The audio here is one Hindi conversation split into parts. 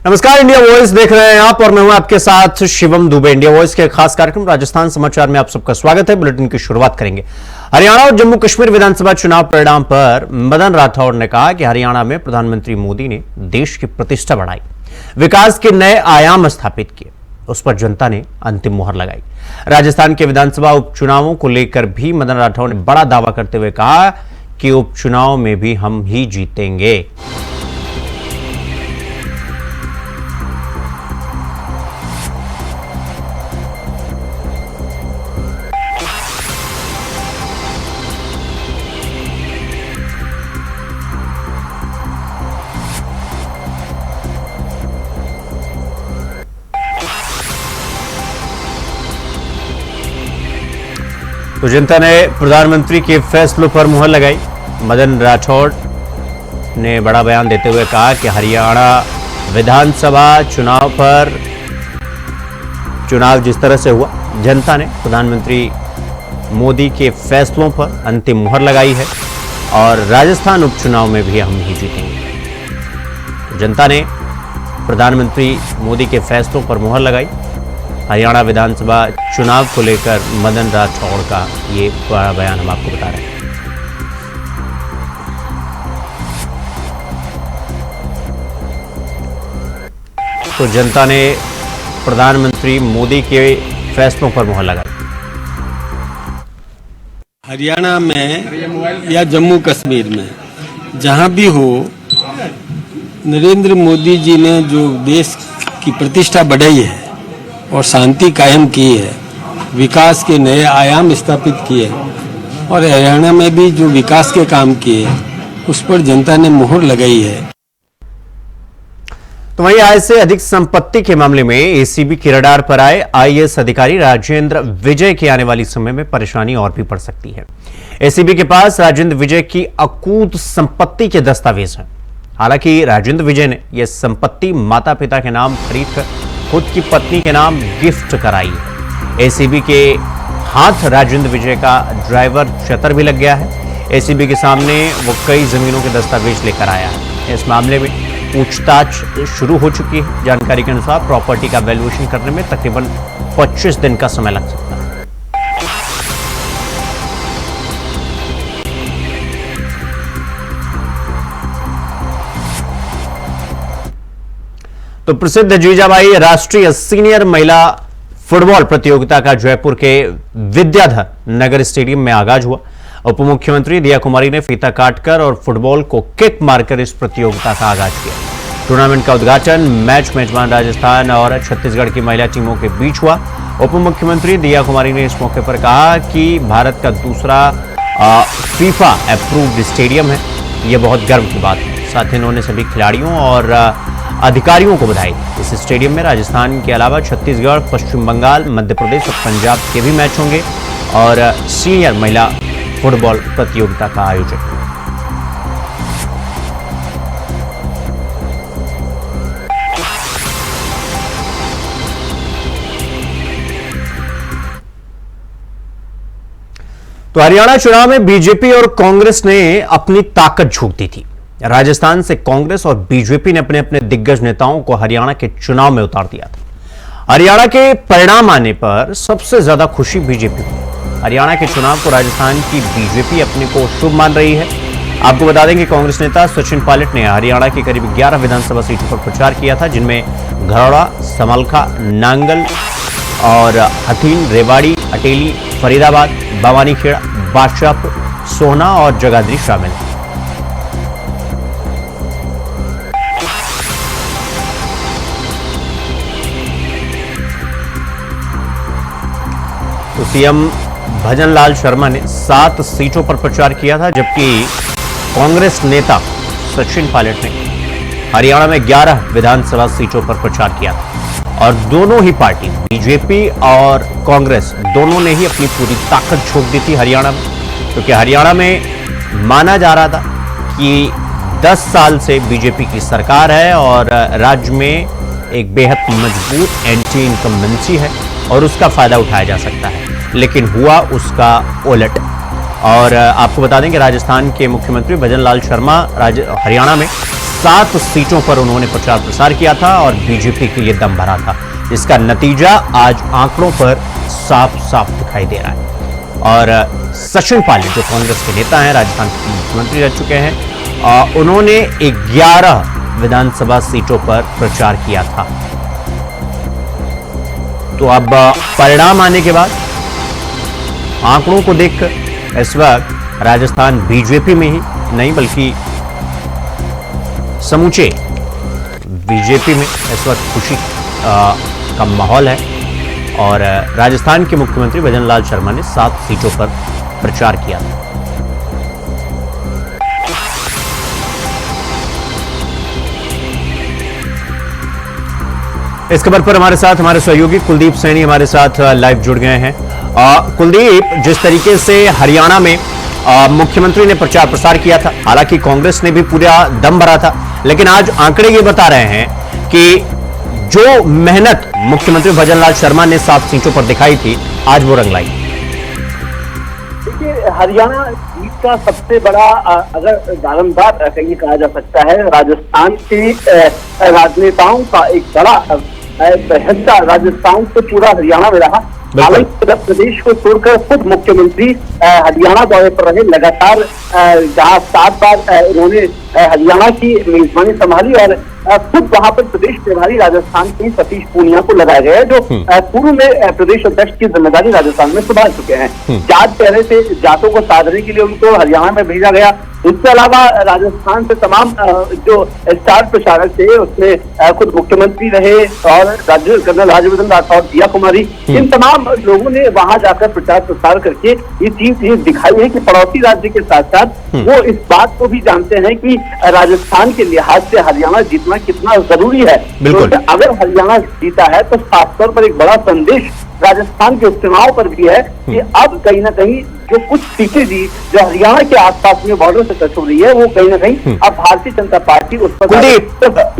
नमस्कार, इंडिया वॉइस देख रहे हैं आप और मैं हूं आपके साथ शिवम दुबे। इंडिया वॉइस के खास कार्यक्रम राजस्थान समाचार में आप सबका स्वागत है। बुलेटिन की शुरुआत करेंगे हरियाणा और जम्मू कश्मीर विधानसभा चुनाव परिणाम पर मदन राठौड़ ने कहा कि हरियाणा में प्रधानमंत्री मोदी ने देश की प्रतिष्ठा बढ़ाई, विकास के नए आयाम स्थापित किए, उस पर जनता ने अंतिम मुहर लगाई। राजस्थान के विधानसभा उपचुनावों को लेकर भी मदन राठौड़ ने बड़ा दावा करते हुए कहा कि उपचुनाव में भी हम ही जीतेंगे। तो जनता ने प्रधानमंत्री के फैसलों पर मुहर लगाई। मदन राठौड़ ने बड़ा बयान देते हुए कहा कि हरियाणा विधानसभा चुनाव जिस तरह से हुआ, जनता ने प्रधानमंत्री मोदी के फैसलों पर अंतिम मुहर लगाई है और राजस्थान उपचुनाव में भी हम ही जीतेंगे। जनता ने प्रधानमंत्री मोदी के फैसलों पर मुहर लगाई। हरियाणा विधानसभा चुनाव को लेकर मदन राठौड़ का ये बड़ा बयान हम आपको बता रहे हैं। तो जनता ने प्रधानमंत्री मोदी के फैसलों पर मुहर लगाई। हरियाणा में या जम्मू कश्मीर में जहां भी हो, नरेंद्र मोदी जी ने जो देश की प्रतिष्ठा बढ़ाई है और शांति कायम की है, विकास के नए आयाम स्थापित किए और हरियाणा में भी जो विकास के काम किए उस पर जनता ने मुहर लगाई है। तो वहीं आय से अधिक संपत्ति के मामले में एसीबी के रडार पर आए आईएएस अधिकारी राजेंद्र विजय के आने वाली समय में परेशानी और भी बढ़ सकती है। एसीबी के पास राजेंद्र विजय की अकूत संपत्ति के दस्तावेज हैं। हालांकि राजेंद्र विजय ने यह संपत्ति माता पिता के नाम खरीदकर खुद की पत्नी के नाम गिफ्ट कराई है। एसीबी के हाथ राजेंद्र विजय का ड्राइवर चतर भी लग गया है। एसीबी के सामने वो कई जमीनों के दस्तावेज लेकर आया है। इस मामले में पूछताछ शुरू हो चुकी है। जानकारी के अनुसार प्रॉपर्टी का वैल्यूएशन करने में तकरीबन 25 दिन का समय लग सकता है। तो प्रसिद्ध जीजाबाई राष्ट्रीय सीनियर महिला फुटबॉल प्रतियोगिता का जयपुर के विद्याधर नगर स्टेडियम में आगाज हुआ। उप मुख्यमंत्री दिया कुमारी ने फीता काटकर और फुटबॉल को किक मारकर इस प्रतियोगिता का आगाज किया। टूर्नामेंट का उद्घाटन मैच मेजबान राजस्थान और छत्तीसगढ़ की महिला टीमों के बीच हुआ। उप मुख्यमंत्री दिया कुमारी ने इस मौके पर कहा कि भारत का दूसरा फीफा अप्रूव्ड स्टेडियम है, यह बहुत गर्व की बात है। साथ ही उन्होंने सभी खिलाड़ियों और अधिकारियों को बधाई। इस स्टेडियम में राजस्थान के अलावा छत्तीसगढ़, पश्चिम बंगाल, मध्य प्रदेश और पंजाब के भी मैच होंगे और सीनियर महिला फुटबॉल प्रतियोगिता का आयोजन। तो हरियाणा चुनाव में बीजेपी और कांग्रेस ने अपनी ताकत झोंक दी थी। राजस्थान से कांग्रेस और बीजेपी ने अपने अपने दिग्गज नेताओं को हरियाणा के चुनाव में उतार दिया था। हरियाणा के परिणाम आने पर सबसे ज्यादा खुशी बीजेपी को। हरियाणा के चुनाव को राजस्थान की बीजेपी अपने को शुभ मान रही है। आपको बता दें कि कांग्रेस नेता सचिन पायलट ने हरियाणा की करीब 11 विधानसभा सीटों पर प्रचार किया था, जिनमें घरौड़ा, समलखा, नांगल और हथीन, रेवाड़ी, अटेली, फरीदाबाद, भवानीखेड़ा, बादशाहपुर, सोहना और जगाधरी शामिल है। तो सीएम भजनलाल शर्मा ने 7 सीटों पर प्रचार किया था, जबकि कांग्रेस नेता सचिन पायलट ने हरियाणा में 11 विधानसभा सीटों पर प्रचार किया था। और दोनों ही पार्टी, बीजेपी और कांग्रेस, दोनों ने ही अपनी पूरी ताकत झोंक दी थी हरियाणा में, क्योंकि हरियाणा में माना जा रहा था कि 10 साल से बीजेपी की सरकार है और राज्य में एक बेहद मजबूत एंटी इनकम्बेंसी है और उसका फायदा उठाया जा सकता है। लेकिन हुआ उसका उलट। और आपको बता दें कि राजस्थान के मुख्यमंत्री भजनलाल शर्मा हरियाणा में 7 सीटों पर उन्होंने प्रचार प्रसार किया था और बीजेपी के लिए दम भरा था, जिसका नतीजा आज आंकड़ों पर साफ साफ दिखाई दे रहा है। और सचिन पायलट जो कांग्रेस के नेता हैं, राजस्थान के मुख्यमंत्री रह चुके हैं, उन्होंने 11 विधानसभा सीटों पर प्रचार किया था। तो अब परिणाम आने के बाद आंकड़ों को देखकर इस वक्त राजस्थान बीजेपी में ही नहीं बल्कि समूचे बीजेपी में इस वक्त खुशी का माहौल है। और राजस्थान के मुख्यमंत्री भजनलाल शर्मा ने 7 सीटों पर प्रचार किया था। इस खबर पर हमारे साथ हमारे सहयोगी कुलदीप सैनी हमारे साथ लाइव जुड़ गए हैं। कुलदीप, जिस तरीके से हरियाणा में मुख्यमंत्री ने प्रचार प्रसार किया था, हालांकि कांग्रेस ने भी पूरा दम भरा था, लेकिन आज आंकड़े ये बता रहे हैं कि जो मेहनत मुख्यमंत्री भजनलाल शर्मा ने 7 सीटों पर दिखाई थी, आज वो रंग लाई। देखिए, हरियाणा जीत का सबसे बड़ा अगर दारोमदार कहीं कहा जा सकता है, राजस्थान के राजनेताओं का एक बड़ा हिस्सा राजस्थान से पूरा हरियाणा में रहा। हालांकि उत्तर प्रदेश को छोड़कर खुद मुख्यमंत्री हरियाणा दौरे पर रहे। लगातार जहां 7 बार उन्होंने हरियाणा की मेजबानी संभाली और खुद वहां पर प्रदेश प्रभारी राजस्थान के सतीश पूनिया को लगाया गया है, जो पूर्व में प्रदेश अध्यक्ष की जिम्मेदारी राजस्थान में संभाल चुके हैं। जात चेहरे से जातों को साधने के लिए उनको हरियाणा में भेजा गया। इसके अलावा राजस्थान से तमाम जो स्टार प्रचारक थे उसमें खुद मुख्यमंत्री रहे और कर्नल राज्यवर्धन राठौर, दिया कुमारी, इन तमाम लोगों ने वहां जाकर प्रचार प्रसार करके ये चीज ये दिखाई है कि पड़ोसी राज्य के साथ साथ वो इस बात को भी जानते हैं कि राजस्थान के लिहाज से हरियाणा जीतना कितना जरूरी है। तो अगर हरियाणा जीता है तो खास तौर पर एक बड़ा संदेश राजस्थान के उपचुनाव पर भी है कि अब कहीं ना कहीं जो कुछ सीटें दी जो हरियाणा के आसपास में बॉर्डर से टच हो रही है, वो कहीं ना कहीं अब भारतीय जनता पार्टी उस पर।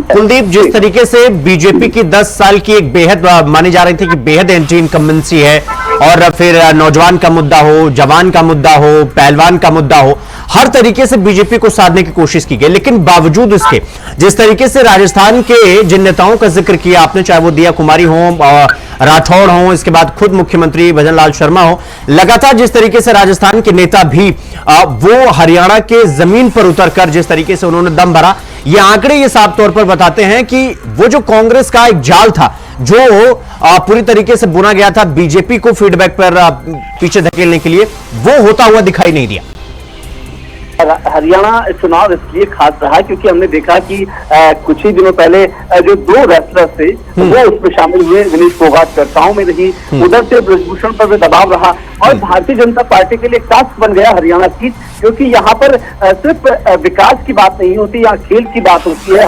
कुलदीप, जिस तरीके से बीजेपी की 10 साल की एक बेहद मानी जा रही थी कि बेहद एंटी इनकम्बेंसी है, और फिर नौजवान का मुद्दा हो, जवान का मुद्दा हो, पहलवान का मुद्दा हो, हर तरीके से बीजेपी को साधने की कोशिश की गई, लेकिन बावजूद इसके जिस तरीके से राजस्थान के जिन नेताओं का जिक्र किया आपने, चाहे वो दिया कुमारी हो, राठौड़ हो, इसके बाद खुद मुख्यमंत्री भजनलाल शर्मा हो, लगातार जिस तरीके से राजस्थान के नेता भी वो हरियाणा के जमीन पर उतरकर जिस तरीके से उन्होंने दम भरा, ये आंकड़े ये साफ तौर पर बताते हैं कि वो जो कांग्रेस का एक जाल था जो पूरी तरीके से बुना गया था बीजेपी को फीडबैक पर पीछे धकेलने के लिए, वो होता हुआ दिखाई नहीं दिया। हरियाणा चुनाव इसलिए खास रहा क्योंकि हमने देखा कि कुछ ही दिनों पहले जो 2 रेसलर थे वो उसमें शामिल हुए। विनेश फोगाट चर्चाओं में रही, उधर से ब्रजभूषण पर भी दबाव रहा और भारतीय जनता पार्टी के लिए टास्क बन गया हरियाणा सीट, क्योंकि यहाँ पर सिर्फ विकास की बात नहीं होती, यहाँ खेल की बात होती है।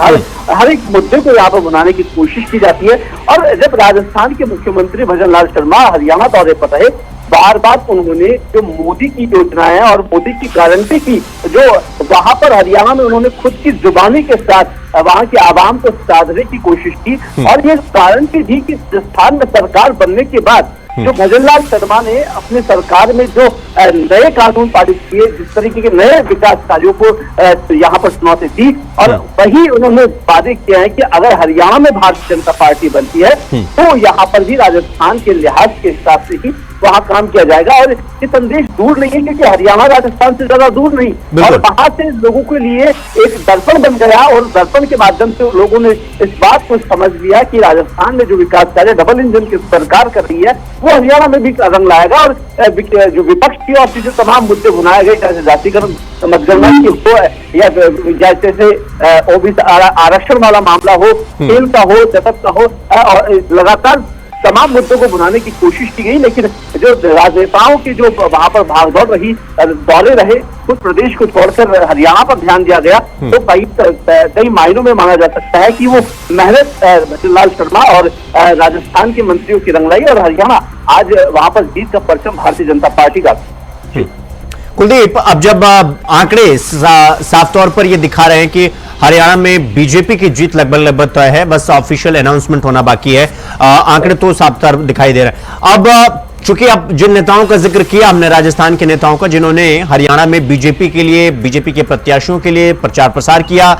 हर एक मुद्दे को यहाँ पर बनाने की कोशिश की जाती है। और जब राजस्थान के मुख्यमंत्री भजनलाल शर्मा हरियाणा दौरे पर रहे, बार बार उन्होंने जो मोदी की योजनाएं और मोदी की गारंटी की जो वहां पर हरियाणा में उन्होंने खुद की जुबानी के साथ वहां के आवाम को साधने की कोशिश की। और ये गारंटी थी कि राजस्थान में सरकार बनने के बाद जो भजनलाल शर्मा ने अपनी सरकार में जो नए कानून पारित किए, जिस तरीके के नए विकास कार्यों को यहाँ पर चुनौती दी, और वही उन्होंने वादे किया है कि अगर हरियाणा में भारतीय जनता पार्टी बनती है तो यहाँ पर भी राजस्थान के लिहाज के हिसाब से ही वहां काम किया जाएगा। और ये संदेश दूर नहीं है क्योंकि हरियाणा राजस्थान से ज्यादा दूर नहीं, और वहां से लोगों के लिए एक दर्पण बन गया और दर्पण के माध्यम से लोगों ने इस बात को समझ लिया कि राजस्थान में जो विकास कार्य डबल इंजन की सरकार कर रही है वो हरियाणा में भी रंग लाएगा। और जो विपक्ष की और जो तमाम मुद्दे बुनाए गए, चाहे जातिकरण मतगणना की हो या जैसे ओबीसी आरक्षण वाला मामला हो, खेल का हो, जगत का हो, और लगातार तमाम मुद्दों को बुलाने की कोशिश की गई, लेकिन जो राजनेताओं की जो वहां पर भागदौड़ रही, दौरे रहे, कुछ प्रदेश को छोड़कर हरियाणा पर ध्यान दिया गया, तो कई मायनों में माना जा सकता है कि वो मेहनत भजनलाल शर्मा और राजस्थान के मंत्रियों की रंगलाई और हरियाणा आज वहां पर जीत का परचम भारतीय जनता पार्टी का। कुलदीप, अब जब आंकड़े साफ तौर पर ये दिखा रहे हैं कि हरियाणा में बीजेपी की जीत लगभग तय है, बस ऑफिशियल अनाउंसमेंट होना बाकी है, आंकड़े तो साफ तौर दिखाई दे रहे हैं। अब चूंकि अब जिन नेताओं का जिक्र किया हमने, राजस्थान के नेताओं का, जिन्होंने हरियाणा में बीजेपी के लिए, बीजेपी के प्रत्याशियों के लिए प्रचार प्रसार किया,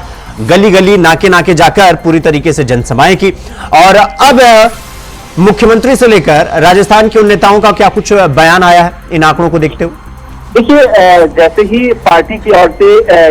गली गली नाके नाके जाकर पूरी तरीके से जनसभाएं की, और अब मुख्यमंत्री से लेकर राजस्थान के उन नेताओं का क्या कुछ बयान आया है इन आंकड़ों को देखते हुए? देखिए, जैसे ही पार्टी की ओर से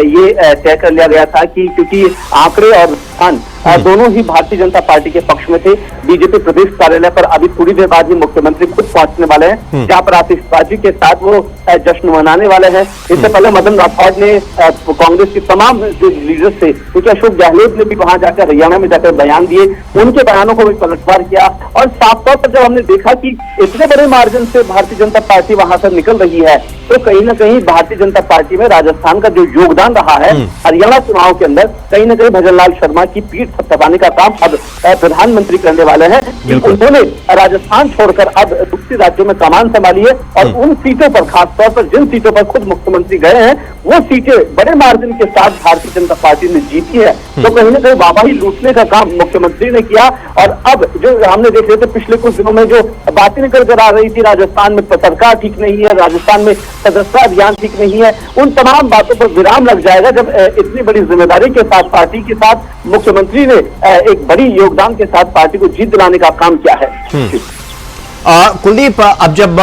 ये तय कर लिया गया था कि क्योंकि आंकड़े और स्थान दोनों ही भारतीय जनता पार्टी के पक्ष में थे, बीजेपी प्रदेश कार्यालय पर अभी थोड़ी देर बाद ही मुख्यमंत्री खुद पहुंचने वाले हैं, जहां पर आतिशबाजी के साथ वो जश्न मनाने वाले हैं। इससे पहले मदन राठौड़ ने कांग्रेस के तमाम जो लीडर्स थे, क्योंकि अशोक गहलोत ने भी वहां जाकर, हरियाणा में जाकर बयान दिए, उनके बयानों को भी पलटवार किया। और साफ तौर पर जब हमने देखा कि इतने बड़े मार्जिन से भारतीय जनता पार्टी वहां से निकल रही है, तो कहीं ना कहीं भारतीय जनता पार्टी में राजस्थान का जो योगदान रहा है हरियाणा चुनाव के अंदर, कहीं ना कहीं भजनलाल शर्मा की पीठ थपथपाने का काम अब प्रधानमंत्री करने वाले हैं। उन्होंने राजस्थान छोड़कर अब दूसरे राज्यों में कमान संभाली है, और उन सीटों पर, खासतौर पर जिन सीटों पर खुद मुख्यमंत्री गए हैं, वो सीटें बड़े मार्जिन के साथ भारतीय जनता पार्टी ने जीती है। तो कहीं ना कहीं वाहवाही लूटने का काम मुख्यमंत्री ने किया। और अब जो हमने देख रहे थे पिछले कुछ दिनों में जो बातें निकल कर आ रही थी, राजस्थान में सरकार ठीक नहीं है, राजस्थान में सदस्यता अभियान ठीक नहीं है, उन तमाम बातों पर विराम लग जाएगा जब इतनी बड़ी जिम्मेदारी के साथ पार्टी के साथ मुख्यमंत्री ने एक बड़ी योगदान के साथ पार्टी को जीत दिलाने का काम किया है। कुलदीप, अब जब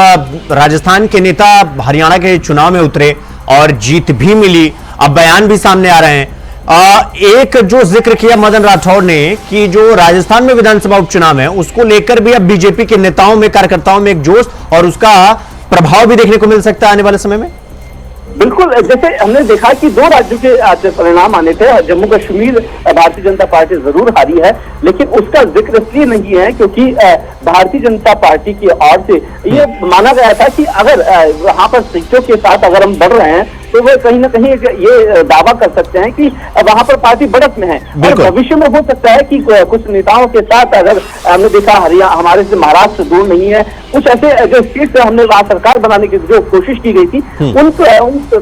राजस्थान के नेता हरियाणा के चुनाव में उतरे और जीत भी मिली, अब बयान भी सामने आ रहे हैं, एक जो जिक्र किया मदन राठौड़ ने कि जो राजस्थान में विधानसभा उपचुनाव है उसको लेकर भी अब बीजेपी के नेताओं में, कार्यकर्ताओं में एक जोश और उसका प्रभाव भी देखने को मिल सकता है आने वाले समय में। बिल्कुल, जैसे हमने देखा कि दो राज्यों के परिणाम आने थे। जम्मू कश्मीर भारतीय जनता पार्टी जरूर हारी है, लेकिन उसका जिक्र इसलिए नहीं है क्योंकि भारतीय जनता पार्टी की ओर से ये माना गया था कि अगर वहां पर सीटों के साथ अगर हम बढ़ रहे हैं तो वे कहीं ना कहीं ये दावा कर सकते हैं कि वहां पर पार्टी बढ़त में है। और भविष्य में हो सकता है कि कुछ नेताओं के साथ, अगर हमने देखा हरियाणा हमारे से महाराष्ट्र दूर नहीं है, कुछ ऐसे जो सीट से हमने वहां सरकार बनाने की जो कोशिश की गई थी, उन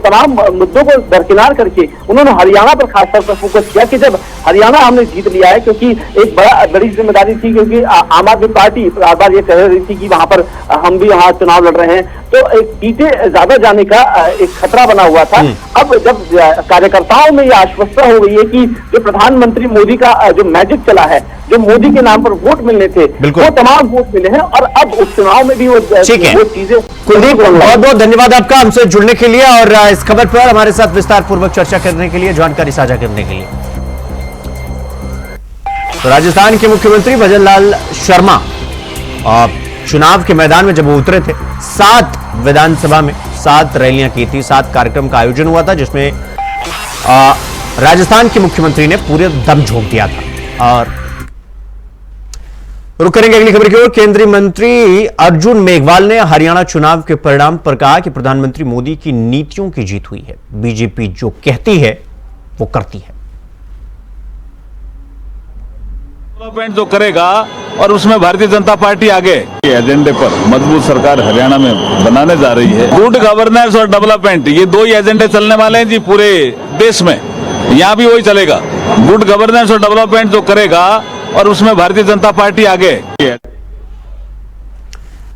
तमाम मुद्दों को दरकिनार करके उन्होंने हरियाणा पर खासतौर पर फोकस किया कि जब हरियाणा हमने जीत लिया है, क्योंकि एक बड़ी जिम्मेदारी थी, क्योंकि आम आदमी पार्टी बार बार ये कह रही थी कि वहां पर हम भी यहाँ चुनाव लड़ रहे हैं, तो एक सीटें ज्यादा जाने का एक खतरा बना हुआ था। अब जब कार्यकर्ताओं में ये आश्वस्त हो गई है कि जो प्रधानमंत्री मोदी का जो मैजिक चला है, जो मोदी के नाम पर वोट मिलने थे, वो तमाम वोट मिले हैं, और अब उपचुनाव में भी वो चीजें। कुलदीप, बहुत बहुत धन्यवाद आपका हमसे जुड़ने के लिए और इस खबर पर हमारे साथ विस्तार पूर्वक चर्चा करने के लिए, जानकारी साझा करने के लिए। तो राजस्थान के मुख्यमंत्री भजनलाल शर्मा चुनाव के मैदान में जब वो उतरे थे, 7 विधानसभा में 7 रैलियां की थी, 7 कार्यक्रम का आयोजन हुआ था, जिसमें राजस्थान के मुख्यमंत्री ने पूरे दम झोंक दिया था। और रुक करेंगे अगली खबर की ओर। केंद्रीय मंत्री अर्जुन मेघवाल ने हरियाणा चुनाव के परिणाम पर कहा कि प्रधानमंत्री मोदी की नीतियों की जीत हुई है, बीजेपी जो कहती है वो करती है। डेवलपमेंट जो करेगा और उसमें भारतीय जनता पार्टी आगे एजेंडे पर मजबूत सरकार हरियाणा में बनाने जा रही है। गुड गवर्नेंस और डेवलपमेंट, ये 2 ही एजेंडे चलने वाले हैं जी पूरे देश में, यहाँ भी वही चलेगा। गुड गवर्नेंस और डेवलपमेंट जो करेगा और उसमें भारतीय जनता पार्टी आगे।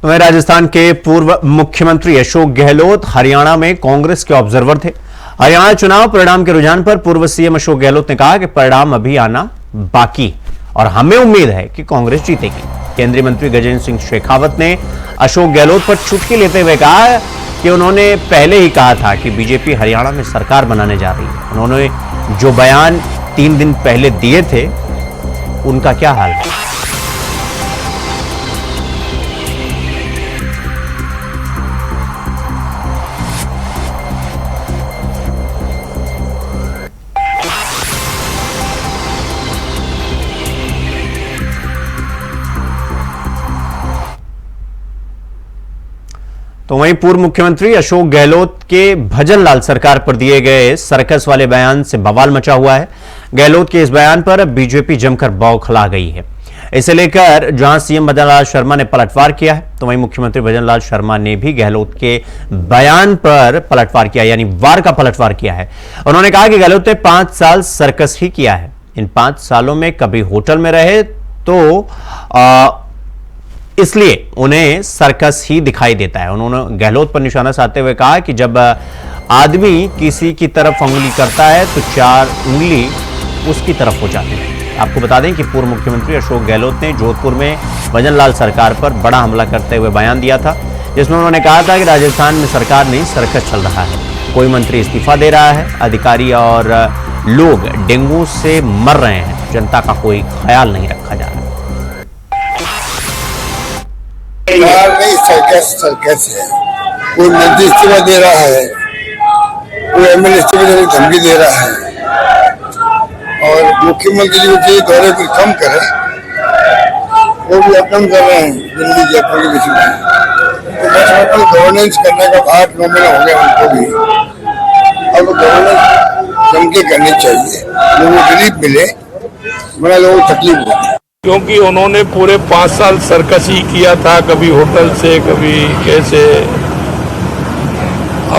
वहीं राजस्थान के पूर्व मुख्यमंत्री अशोक गहलोत हरियाणा में कांग्रेस के ऑब्जर्वर थे। हरियाणा चुनाव परिणाम के रुझान पर पूर्व सीएम अशोक गहलोत ने कहा कि परिणाम अभी आना बाकी और हमें उम्मीद है कि कांग्रेस जीतेगी। केंद्रीय मंत्री गजेंद्र सिंह शेखावत ने अशोक गहलोत पर चुटकी लेते हुए कहा कि उन्होंने पहले ही कहा था कि बीजेपी हरियाणा में सरकार बनाने जा रही है। उन्होंने जो बयान 3 दिन पहले दिए थे उनका क्या हाल है? तो वहीं पूर्व मुख्यमंत्री अशोक गहलोत के भजनलाल सरकार पर दिए गए सर्कस वाले बयान से बवाल मचा हुआ है। गहलोत के इस बयान पर बीजेपी जमकर बौखला गई है। इसे लेकर जहां सीएम भजनलाल शर्मा ने पलटवार किया है, तो वहीं मुख्यमंत्री भजनलाल शर्मा ने भी गहलोत के बयान पर पलटवार किया, यानी वार का पलटवार किया है। उन्होंने कहा कि गहलोत ने 5 साल सर्कस ही किया है। इन 5 सालों में कभी होटल में रहे तो इसलिए उन्हें सर्कस ही दिखाई देता है। उन्होंने गहलोत पर निशाना साधते हुए कहा कि जब आदमी किसी की तरफ उंगली करता है तो 4 उंगली उसकी तरफ हो जाती है। आपको बता दें कि पूर्व मुख्यमंत्री अशोक गहलोत ने जोधपुर में भजनलाल सरकार पर बड़ा हमला करते हुए बयान दिया था, जिसमें उन्होंने कहा था कि राजस्थान में सरकार नहीं सर्कस चल रहा है। कोई मंत्री इस्तीफा दे रहा है, अधिकारी और लोग डेंगू से मर रहे हैं, जनता का कोई ख्याल नहीं रखा जा रहा। नहीं, सर्कस है। कोई मंत्री इस्तीफा दे रहा है, कोई एमएलए इस्तीफा देने की धमकी दे रहा है, और मुख्यमंत्री जी के दौरे को कम करे, वो भी कम कर रहे हैं दिल्ली जयपुर के बीच में। तो बस गवर्नेंस करने का 8-9 महीना हो गया उनको भी। अब गवर्नेंस जम के करनी चाहिए, लोगों को रिलीफ मिले, बड़ा लोगों को तकलीफ होती। क्योंकि उन्होंने पूरे 5 साल सर्कस ही किया था, कभी होटल से कभी कैसे,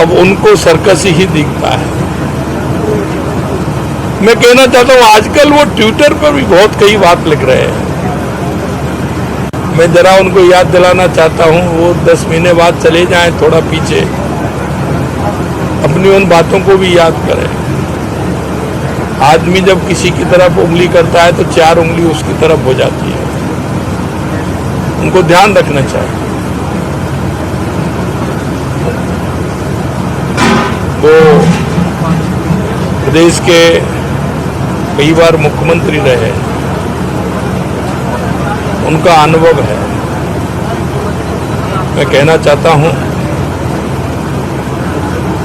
अब उनको सर्कस ही दिखता है। मैं कहना चाहता हूँ आजकल वो ट्विटर पर भी बहुत कई बात लिख रहे हैं। मैं जरा उनको याद दिलाना चाहता हूँ, वो 10 महीने बाद चले जाएं थोड़ा पीछे, अपनी उन बातों को भी याद करें। आदमी जब किसी की तरफ उंगली करता है तो 4 उंगली उसकी तरफ हो जाती है, उनको ध्यान रखना चाहिए। वो प्रदेश के कई बार मुख्यमंत्री रहे, उनका अनुभव है। मैं कहना चाहता हूं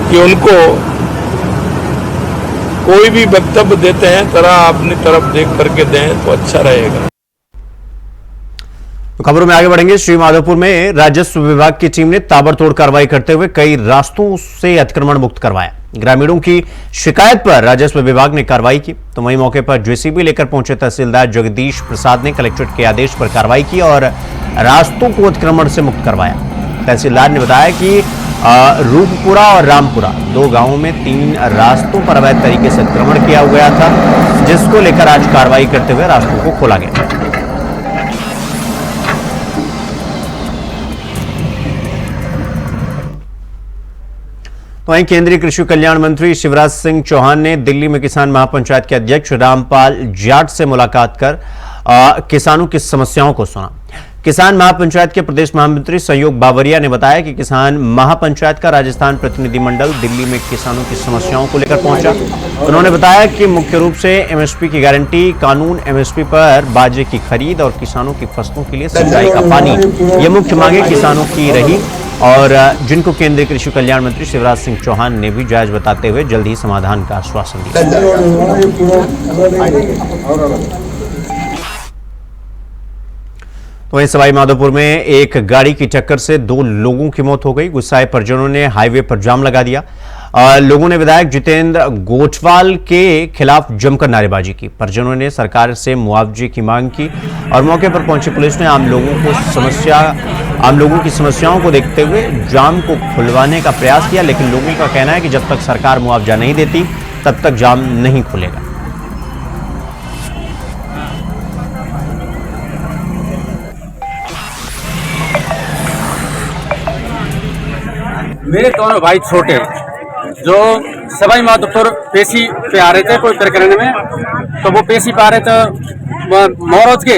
कि उनको कोई भी वक्तव्य देते हैं जरा अपनी तरफ देख करके दें तो अच्छा रहेगा। तो खबरों में आगे बढ़ेंगे। श्री माधोपुर में राजस्व विभाग की टीम ने ताबड़तोड़ कार्रवाई करते हुए कई रास्तों से अतिक्रमण मुक्त करवाया। ग्रामीणों की शिकायत पर राजस्व विभाग ने कार्रवाई की, तो वहीं मौके पर जेसीबी लेकर पहुंचे तहसीलदार जगदीश प्रसाद ने कलेक्ट्रेट के आदेश पर कार्रवाई की और रास्तों को अतिक्रमण से मुक्त करवाया। तहसीलदार ने बताया कि रूपपुरा और रामपुरा 2 गांवों में 3 रास्तों पर अवैध तरीके से अतिक्रमण किया गया था, जिसको लेकर आज कार्रवाई करते हुए रास्तों को खोला गया। वहीं केंद्रीय कृषि कल्याण मंत्री शिवराज सिंह चौहान ने दिल्ली में किसान महापंचायत के अध्यक्ष रामपाल जाट से मुलाकात कर किसानों की समस्याओं को सुना। किसान महापंचायत के प्रदेश महामंत्री संयोग बावरिया ने बताया कि किसान महापंचायत का राजस्थान प्रतिनिधिमंडल दिल्ली में किसानों की समस्याओं को लेकर पहुंचा। उन्होंने बताया कि मुख्य रूप से एमएसपी की गारंटी, कानून, एमएसपी पर बाजरे की खरीद और किसानों की फसलों के लिए सिंचाई का पानी, ये मुख्य मांगे किसानों की रही और जिनको केंद्रीय कृषि कल्याण मंत्री शिवराज सिंह चौहान ने भी जायज बताते हुए जल्द ही समाधान का आश्वासन दिया। वहीं सवाई माधोपुर में एक गाड़ी की टक्कर से 2 लोगों की मौत हो गई। गुस्साए परिजनों ने हाईवे पर जाम लगा दिया। लोगों ने विधायक जितेंद्र गोठवाल के खिलाफ जमकर नारेबाजी की। परिजनों ने सरकार से मुआवजे की मांग की और मौके पर पहुंची पुलिस ने आम लोगों की समस्याओं को देखते हुए जाम को खुलवाने का प्रयास किया, लेकिन लोगों का कहना है कि जब तक सरकार मुआवजा नहीं देती तब तक जाम नहीं खुलेगा। मेरे दोनों भाई छोटे जो सवाई माधोपुर पेशी पे आ रहे थे कोई प्रकरण में, तो वो पेशी पे आ रहे थे मोरोज के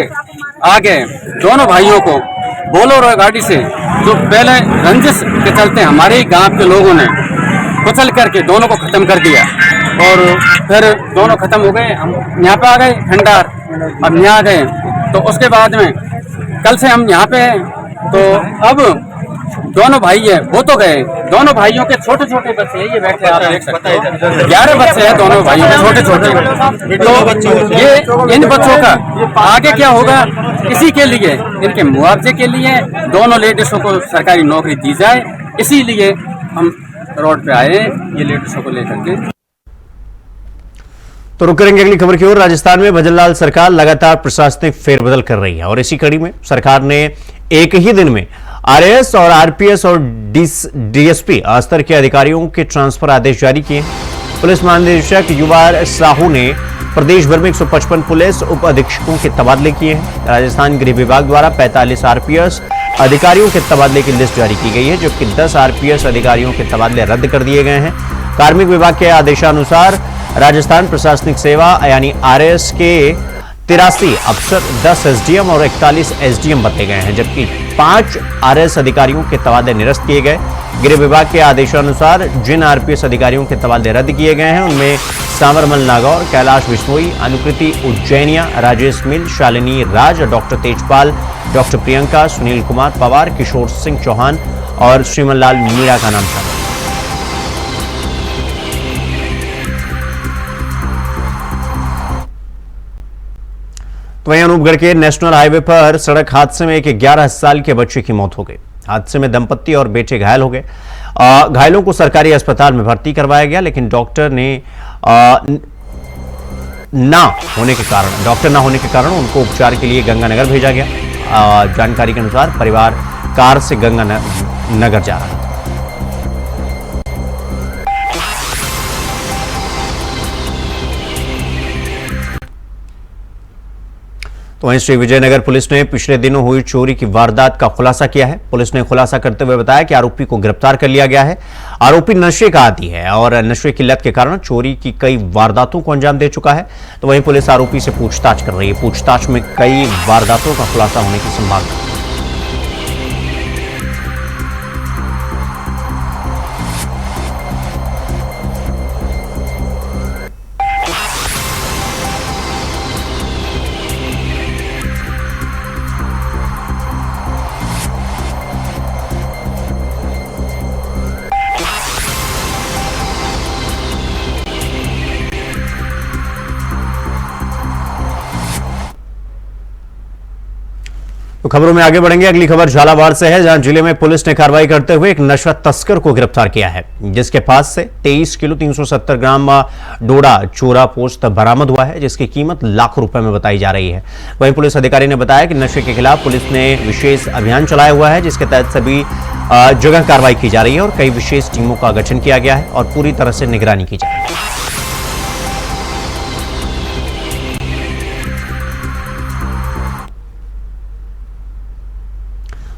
आगे दोनों भाइयों को बोलेरो गाड़ी से जो पहले रंजिश के चलते हमारे ही गांव के लोगों ने कुचल करके दोनों को खत्म कर दिया और फिर दोनों खत्म हो गए। हम यहाँ पे आ गए खंडार, अब यहाँ आ गए तो उसके बाद में कल से हम यहाँ पे हैं। तो अब दोनों भाई है वो तो गए, दोनों भाइयों के छोटे छोटे बच्चे हैं, ये बैठे आप देख सकते हैं 11 बच्चे हैं दोनों भाइयों के छोटे छोटे। तो ये इन बच्चों का आगे क्या होगा, इसी के लिए इनके मुआवजे के लिए दोनों लेडीजों को सरकारी नौकरी दी जाए, इसीलिए हम रोड पे आए ये लेडीजों को लेकर के। तो रुक करेंगे अगली खबर की ओर। राजस्थान में भजनलाल सरकार लगातार प्रशासनिक फेरबदल कर रही है और इसी कड़ी में सरकार ने एक ही दिन में आरएएस और आरपीएस और डीएसपी स्तर के अधिकारियों के ट्रांसफर आदेश जारी किए। पुलिस महानिदेशक युवार साहू ने प्रदेश भर में 155 पुलिस उप अधीक्षकों के तबादले किए हैं। राजस्थान गृह विभाग द्वारा 45 आरपीएस अधिकारियों के तबादले की लिस्ट जारी की गई है, जबकि 10 आरपीएस अधिकारियों के तबादले रद्द कर दिए गए हैं। कार्मिक विभाग के आदेशानुसार राजस्थान प्रशासनिक सेवा यानी आरएएस के 83 अफसर, 10 एसडीएम और 41 एसडीएम बदले गए हैं, जबकि 5 आरएएस अधिकारियों के तबादले निरस्त किए गए। गृह विभाग के आदेशानुसार जिन आरपीएस अधिकारियों के तबादले रद्द किए गए हैं उनमें सांवरमल नागौर, कैलाश बिश्नोई, अनुकृति उज्जैनिया, राजेश मिल, शालिनी राज, डॉक्टर तेजपाल, डॉक्टर प्रियंका, सुनील कुमार पवार, किशोर सिंह चौहान और श्रीमन लाल मीणा का नाम शामिल। तो वहीं अनूपगढ़ के नेशनल हाईवे पर सड़क हादसे में एक 11 साल के बच्चे की मौत हो गई। हादसे में दंपत्ति और बेटे घायल हो गए। घायलों को सरकारी अस्पताल में भर्ती करवाया गया, लेकिन डॉक्टर ना होने के कारण उनको उपचार के लिए गंगानगर भेजा गया। जानकारी के अनुसार परिवार कार से गंगानगर जा रहा था। तो वहीं श्री विजयनगर पुलिस ने पिछले दिनों हुई चोरी की वारदात का खुलासा किया है। पुलिस ने खुलासा करते हुए बताया कि आरोपी को गिरफ्तार कर लिया गया है। आरोपी नशे का आदी है और नशे की लत के कारण चोरी की कई वारदातों को अंजाम दे चुका है। तो वहीं पुलिस आरोपी से पूछताछ कर रही है। पूछताछ में कई वारदातों का खुलासा होने की संभावना है। तो खबरों में आगे बढ़ेंगे। अगली खबर झालावाड़ से है, जहां जिले में पुलिस ने कार्रवाई करते हुए एक नशा तस्कर को गिरफ्तार किया है, जिसके पास से 23 किलो 370 ग्राम डोडा चोरा पोस्त बरामद हुआ है, जिसकी कीमत लाखों रुपए में बताई जा रही है। वहीं पुलिस अधिकारी ने बताया कि नशे के खिलाफ पुलिस ने विशेष अभियान चलाया हुआ है, जिसके तहत सभी जगह कार्रवाई की जा रही है और कई विशेष टीमों का गठन किया गया है और पूरी तरह से निगरानी की जा रही है।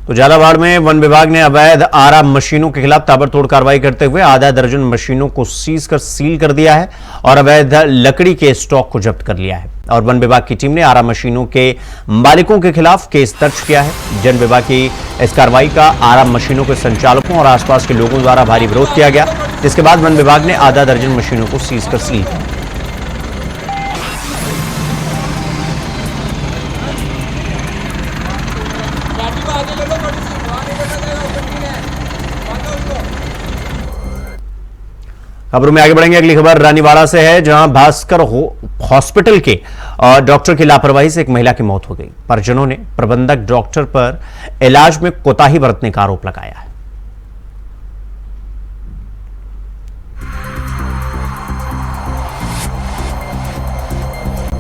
तो झालावाड़ में वन विभाग ने अवैध आरा मशीनों के खिलाफ ताबड़तोड़ कार्रवाई करते हुए आधा दर्जन मशीनों को सीज कर सील कर दिया है और अवैध लकड़ी के स्टॉक को जब्त कर लिया है। और वन विभाग की टीम ने आरा मशीनों के मालिकों के खिलाफ केस दर्ज किया है। जन विभाग की इस कार्रवाई का आरा मशीनों के संचालकों और आसपास के लोगों द्वारा भारी विरोध किया गया, जिसके बाद वन विभाग ने आधा दर्जन मशीनों को सीज कर सील किया। खबरों में आगे बढ़ेंगे। अगली खबर रानीवाड़ा से है, जहां भास्कर हॉस्पिटल के डॉक्टर की लापरवाही से एक महिला की मौत हो गई। परिजनों ने प्रबंधक डॉक्टर पर इलाज में कोताही बरतने का आरोप लगाया है।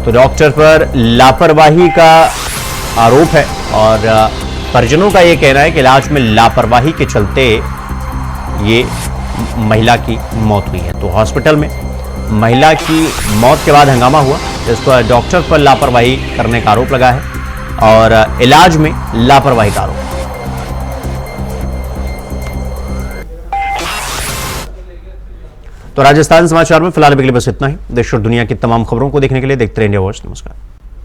तो डॉक्टर पर लापरवाही का आरोप है और परिजनों का यह कहना है कि इलाज में लापरवाही के चलते ये महिला की मौत हुई है। तो हॉस्पिटल में महिला की मौत के बाद हंगामा हुआ, जिस पर डॉक्टर पर लापरवाही करने का आरोप लगा है और इलाज में लापरवाही का आरोप। तो राजस्थान समाचार में फिलहाल अभी के लिए बस इतना ही। देश और दुनिया की तमाम खबरों को देखने के लिए देखते रहिए इंडिया वॉच। नमस्कार।